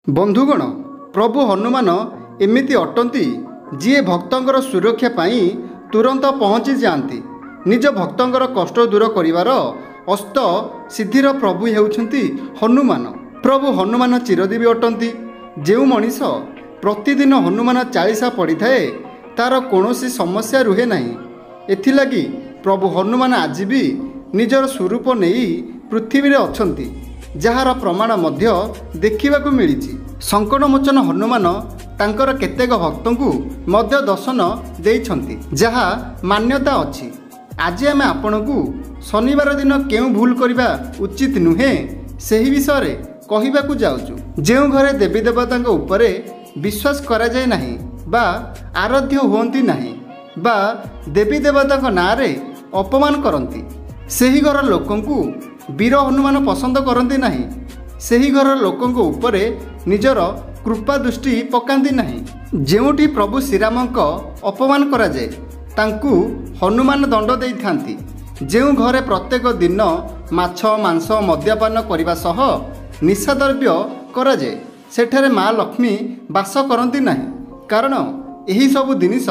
बंधुगण प्रभु हनुमान एमिति अटंती जी भक्तंकर सुरक्षा पाई तुरंत पहुँची जाती। निज भक्तंकर कष्ट दूर करिवार अस्त सिद्धिर प्रभु हेउछंती हनुमान। प्रभु हनुमान चिरदीवी अटंती। जो मनीष प्रतिदिन हनुमान चालीसा पड़ी थाए तार कौनसी समस्या रुहे नहीं। एथिलागी प्रभु हनुमान आज भी निजर स्वरूप नहीं पृथ्वी रे अछंती, जार प्रमाण मध्य देखिबाकू मिलिछि। संकटमोचन हनुमान तांकर केतेक भक्तंकु मध्य दर्शन देइछंती, जहा मान्यता अछि। आज आमे आपनकु शनिवार दिन केउ भूल करिबा उचित नुहे सेही विषय रे कहिबाकू जाउछु। जेउ घरे देवी देवतांक उपरे विश्वास करा जाय नाही बा आराध्य होंती नाही बा देवी देवतांक नारे अपमान करंती, सेही घर लोकंकु वीर हनुमान पसंद करती नहीं। सेही घर लोकंक उपरे निजर कृपा दृष्टि पकांती नहीं। जेउठी प्रभु श्रीरामंक अपमान करा जाए तांकु हनुमान दंड देई थांती। जेउ घरे प्रत्येक दिन माछ मांस मद्यपान करने सह निशाद्रव्य करा जाए सेठारे माँ लक्ष्मी बास करती नहीं, कारण यही सबु जिनिस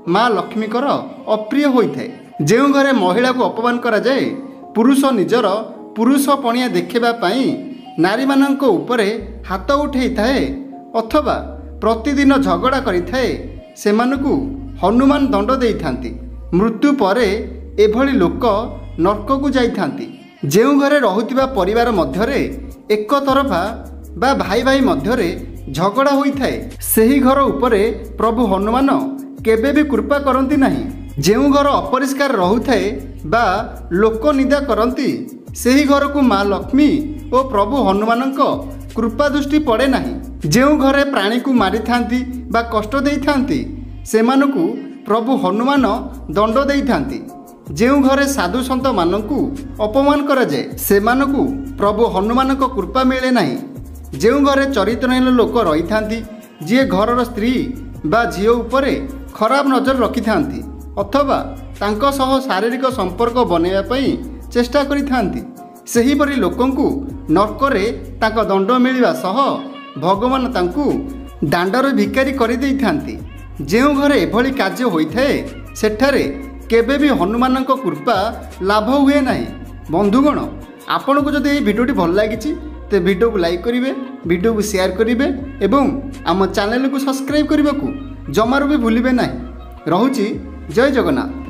माँ लक्ष्मीकर अप्रिय होइथाए। जेउ घरे महिला को अपमान करा जाए पुरुष निजर पुरुष पणिया देखा नारी मानक उपरे हाथ उठे थाए अथवा प्रतिदिन झगड़ा करिथाए, सेमानकु हनुमान दंड देई थांती। मृत्यु परे एभली लोक नरक को जाई थांती। जेउ घरे रहुतिबा परिवार मध्यरे एक तरफा बा भाई भाई मध्यरे झगड़ा होइथाए सेही घर उपरे प्रभु हनुमान केबे भी कृपा करंती नहीं। जेउ घर अपरिष्कार रहुथाए बा लोक निंदा करंती सेही घर को माँ लक्ष्मी और प्रभु हनुमानक कृपा दृष्टि पड़े नहीं। जेउ घरे प्राणी को मारी थांती बा कष्ट देई थांती सेमानकु प्रभु हनुमान दंड देई थांती। जेउ घरे साधु संत मानकु अपमान करा जाए सेमानकु प्रभु हनुमानक कृपा मिले नहीं। जेउ घरे चरित्रहीन लोक रही थांती जी घरर स्त्री बा झील उपरे खराब नजर रखी थांती अथवा तांको सह शारीरिक संपर्क बनैया पई चेष्टा करी थांती, सेहीपरि लोकंकु नरकरे तांको दंड मिलिबा सह भगवान तांकु दांडर भिकारी करि देई थांती। जेउ घरे एभली कार्य होइथाए सेठारे केबे भी हनुमानक कृपा लाभ हुए नहीं। बंधुगण आपनको जदि एई भिडियोटी भल लागिछि ते भिडियो को लाइक करिवे, भिडियो को शेयर करिवे एवं आम चैनल को सब्सक्राइब करने को जमारू भी भूलिबे नहीं। रहुछि जय जगन्नाथ।